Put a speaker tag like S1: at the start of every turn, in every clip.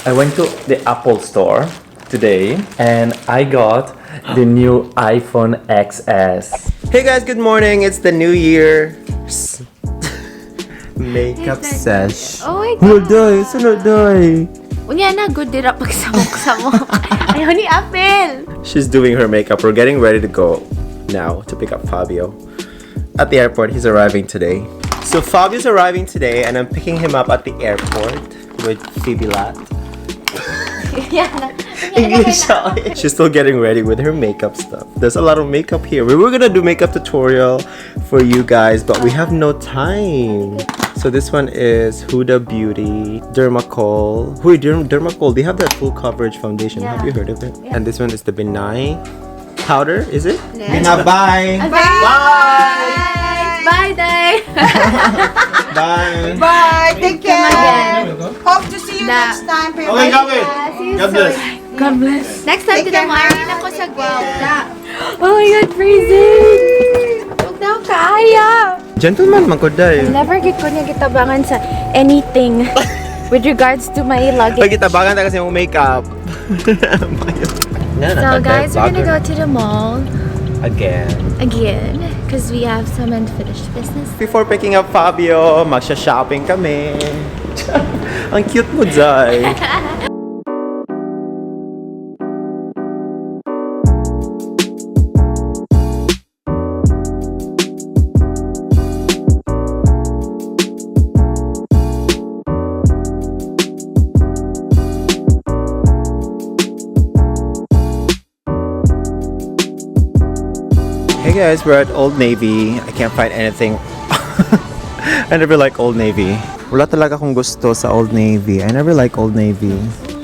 S1: I went to the Apple store today and I got the new iPhone XS.
S2: Hey guys, good morning. It's the new year. Makeup sesh.
S3: Oh my God.
S2: Sunod day.
S3: Unya na, good dira pagsamo-samo. Ayaw ni Apple.
S2: She's doing her makeup. We're getting ready to go now to pick up Fabio. At the airport, he's arriving today. So Fabio's arriving today and I'm picking him up at the airport with Phoebe Lat. English. She's still getting ready with her makeup stuff. There's a lot of makeup here. We were gonna do makeup tutorial for you guys, but we have no time. So this one is Huda Beauty Dermacol. Wait, Dermacol, they have that full coverage foundation.
S3: Yeah.
S2: Have you heard of it?
S3: Yeah.
S2: And this one is the Benai powder, is it?
S3: Yeah.
S2: Bina, bye.
S3: Bye, Day.
S2: Bye.
S4: Bye. Take care.
S3: Again.
S4: Hope to see you next time.
S2: Okay, God bless.
S3: God bless. Next time,
S4: Take care,
S3: tinamarin
S4: ha?
S3: ako sa Guelda. Oh my God, freezing! Huwag na ako kaya.
S2: Gentleman, magkoday.
S3: Never get ko niya kitabangan sa anything with regards to my luggage.
S2: Pagkitabangan tayo kasi yung makeup.
S3: So guys, we're gonna go to the mall
S2: again.
S3: because we have some unfinished business.
S2: Before picking up Fabio, magsha-shopping kami. Ang cute mo, Zay. Hey guys, we're at Old Navy. I can't find anything. I never like Old Navy. Wala talaga akong gusto sa Old Navy. I never like Old Navy.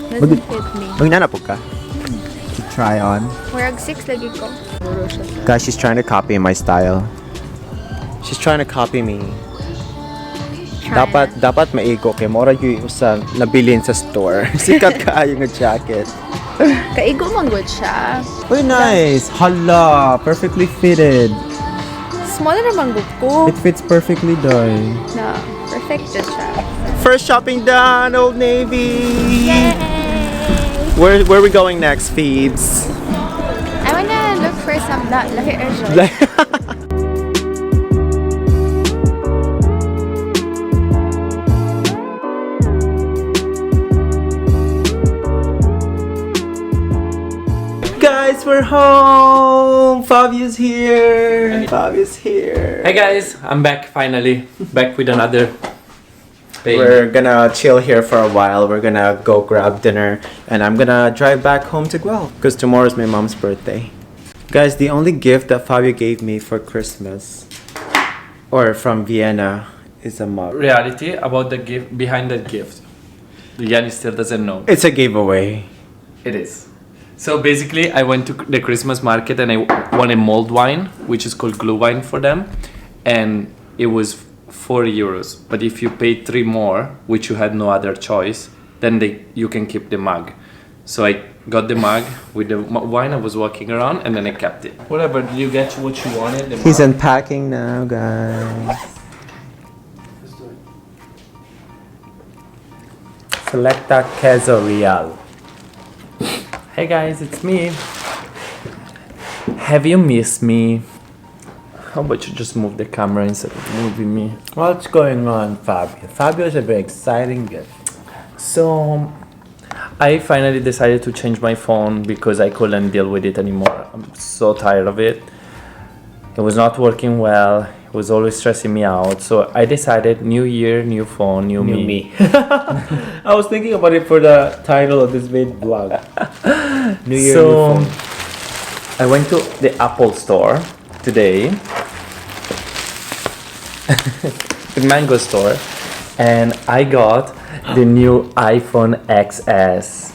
S3: Doesn't fit me.
S2: Magnanapog ka? To try on.
S3: Murag 6 lagi ko.
S2: Guys, she's trying to copy my style. She's trying to copy me. Dapat maigo kay mora yung usa nabilin sa store. Sikat kaayo nga jacket.
S3: Kaigo man good siya.
S2: Uy, nice. Hala, perfectly fitted.
S3: Smaller naman good ko.
S2: It fits perfectly, doy.
S3: Na, perfect dyan siya.
S2: First shopping done, Old Navy.
S3: Yay!
S2: Where are we going next, Phoebes?
S3: I wanna look for some lahi urgent.
S2: Guys, we're home. Fabio's here. Fabio's here.
S1: Hey guys, I'm back finally. Back with another thing.
S2: We're gonna chill here for a while. We're gonna go grab dinner, and I'm gonna drive back home to Guelph because tomorrow's my mom's birthday. Guys, the only gift that Fabio gave me for Christmas, or from Vienna, is a mug.
S1: Reality about the gift, behind the gift. Yani still doesn't know.
S2: It's a giveaway.
S1: It is. So basically, I went to the Christmas market and I won a mulled wine, which is called glue wine for them, and it was 4 euros. But if you pay 3 more, which you had no other choice, then you can keep the mug. So I got the mug with the wine. I was walking around and then I kept it. Whatever, did you get what you wanted? The
S2: He's
S1: mug?
S2: unpacking now, guys. Selecta Queso Real.
S1: Hey guys, it's me. Have you missed me? How about you just move the camera instead of moving me?
S2: What's going on, Fabio? Fabio is a very exciting gift.
S1: So, I finally decided to change my phone because I couldn't deal with it anymore. I'm so tired of it. It was not working well. It was always stressing me out. So I decided new year, new phone, new me.
S2: I was thinking about it for the title of this main vlog. New Year,
S1: So,
S2: new phone.
S1: I went to the Apple store today, the Mango store, and I got the new iPhone XS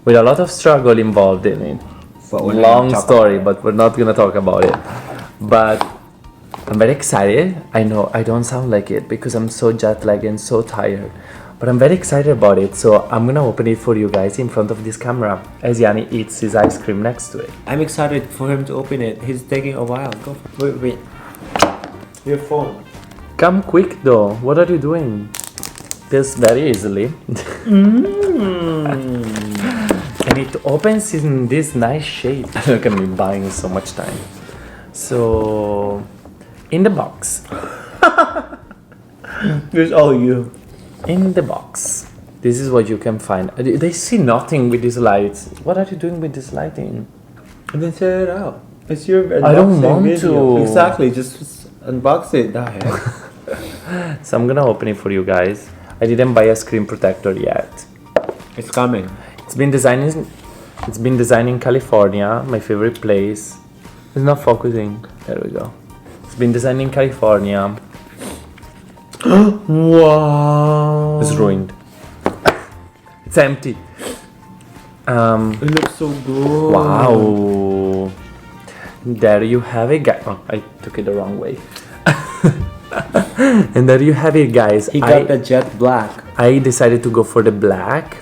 S1: with a lot of struggle involved in it. Long story, but we're not gonna talk about it. But I'm very excited. I know I don't sound like it because I'm so jet lagged and so tired, but I'm very excited about it. So I'm gonna open it for you guys in front of this camera as Yani eats his ice cream next to it.
S2: I'm excited for him to open it. He's taking a while. Go for it. Wait. Your phone.
S1: Come quick though. What are you doing? this very easily. And it opens in this nice shape. Look at me buying so much time. So, in the box.
S2: Here's all you.
S1: In the box. This is what you can find. They see nothing with these lights. What are you doing with this lighting?
S2: And then set it out. It's your unboxing
S1: I don't want
S2: video.
S1: to.
S2: Exactly, just unbox it. The heck?
S1: So I'm gonna open it for you guys. I didn't buy a screen protector yet.
S2: It's coming.
S1: It's been designed in California, my favorite place. It's not focusing. There we go. It's been designed in California.
S2: Wow.
S1: It's ruined. It's empty.
S2: It looks so good.
S1: Wow. There you have it, guys. Oh, I took it the wrong way. And there you have it, guys.
S2: He got the jet black.
S1: I decided to go for the black.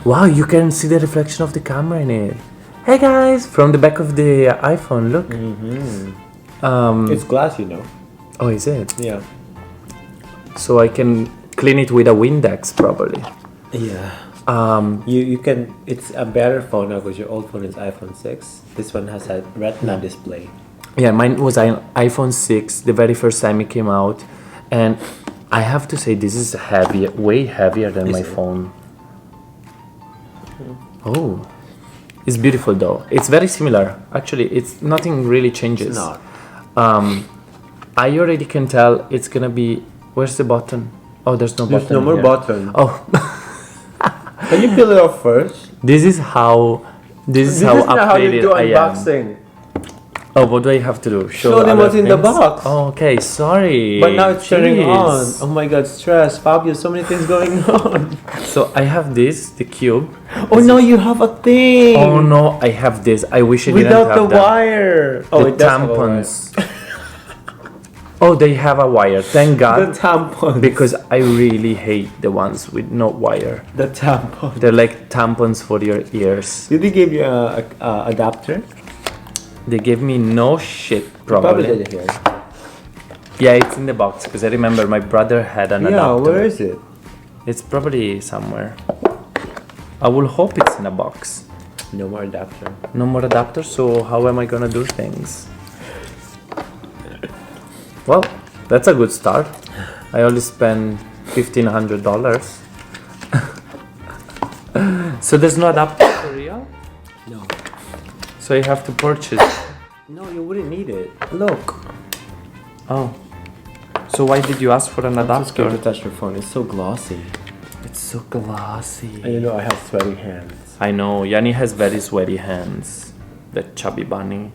S1: Wow, you can see the reflection of the camera in it. Hey guys, from the back of the iPhone, look.
S2: It's glass, you know.
S1: Oh, is it?
S2: Yeah.
S1: So I can clean it with a Windex, probably.
S2: Yeah. You can. It's a better phone now because your old phone is iPhone 6. This one has a Retina display.
S1: Yeah, mine was an iPhone 6, the very first time it came out. And I have to say, this is heavier, way heavier than my phone. Oh. It's beautiful though. It's very similar. Actually, it's nothing really changes.
S2: It's not.
S1: I already can tell it's gonna be. Where's the button? Oh, there's no button.
S2: There's no more
S1: here.
S2: button.
S1: Oh,
S2: Can you peel it off first?
S1: this is how. This is how
S2: not how you
S1: updated
S2: do
S1: I am.
S2: unboxing.
S1: Oh, what do I have to do?
S2: Show them
S1: other
S2: what's in the
S1: things?
S2: box.
S1: Oh, okay, sorry.
S2: But now it's turning on.
S1: Jeez.
S2: Oh my god, stress. Fabio, so many things going on.
S1: So I have this, the cube.
S2: Oh no, you have a thing.
S1: Oh no, I have this. I wish I didn't
S2: Without
S1: have
S2: the
S1: that.
S2: wire. Oh,
S1: The
S2: it does have a wire.
S1: tampons. Oh, they have a wire. Thank
S2: The
S1: God.
S2: tampons.
S1: Because I really hate the ones with no wire.
S2: The tampons.
S1: They're like tampons for your ears.
S2: Did they give you a adapter?
S1: They gave me no shit,
S2: Probably
S1: probably.
S2: did it here.
S1: Yeah, it's in the box because I remember my brother had an
S2: Yeah,
S1: adapter.
S2: where is it?
S1: It's probably somewhere. I will hope it's in a box.
S2: No more adapter.
S1: No more adapter, so how am I gonna do things? Well, that's a good start. I only spent $1,500. So there's no adapter for real?
S2: No.
S1: So you have to purchase.
S2: No, you wouldn't need it. Look.
S1: Oh. So why did you ask for an
S2: I'm so scared to
S1: adapter?
S2: touch your phone. It's so glossy.
S1: It's so glossy.
S2: And you know I have sweaty hands.
S1: I know, Yani has very sweaty hands. That chubby bunny.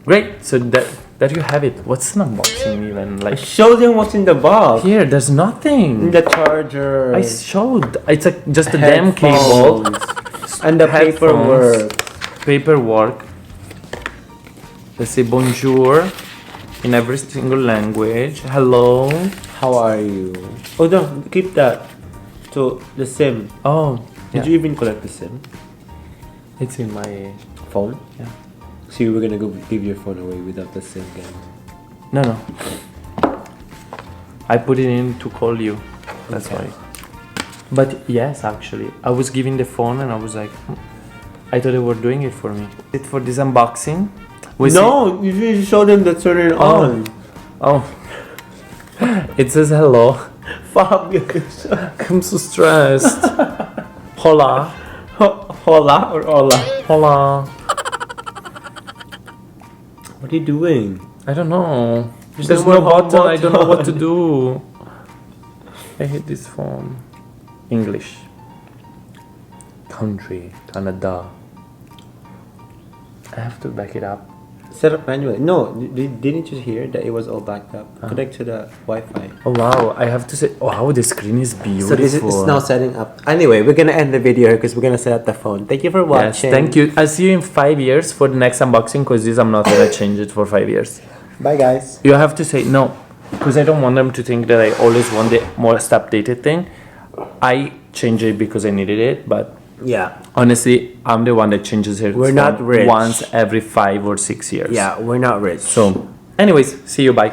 S1: Great, so there you have it. What's an unboxing even? Like,
S2: Show them what's in the box.
S1: here, there's nothing.
S2: The charger.
S1: I showed. It's just a damn cable.
S2: Headphones. And the
S1: Headphones.
S2: paperwork.
S1: Paperwork. Let's say bonjour in every single language. Hello.
S2: How are you? Oh no, keep that. So the SIM.
S1: Oh,
S2: Did
S1: yeah.
S2: you even collect the SIM?
S1: It's in my.
S2: Phone?
S1: Yeah.
S2: So you were gonna go give your phone away without the SIM again.
S1: No. I put it in to call you. That's
S2: Okay.
S1: why. But yes, actually, I was giving the phone and I was like, I thought they were doing it for me. It for this unboxing. We
S2: No, you should show them the turn it on.
S1: Oh. It says hello.
S2: Fabio.
S1: I'm so stressed. Hola.
S2: Hola or hola?
S1: Hola.
S2: What are you doing?
S1: I don't know.
S2: There's
S1: There's
S2: no
S1: no button. I don't know what to
S2: button.
S1: do. I hate this phone. English. Country. Canada. I have to back it up.
S2: Set up manually. No, didn't you hear that it was all backed up? Connect to the Wi-Fi.
S1: Oh wow, I have to say, wow, the screen is beautiful.
S2: So this is it's now setting up. Anyway, we're gonna end the video here because we're gonna set up the phone. Thank you for
S1: Yes,
S2: watching.
S1: thank you. I'll see you in 5 years for the next unboxing because this I'm not gonna change it for 5 years.
S2: Bye, guys.
S1: You have to say no, because I don't want them to think that I always want the most updated thing. I change it because I needed it, but
S2: Yeah.
S1: honestly, I'm the one that changes it.
S2: We're not rich.
S1: Once every 5 or 6 years.
S2: Yeah, we're not rich.
S1: So, anyways, see you. Bye.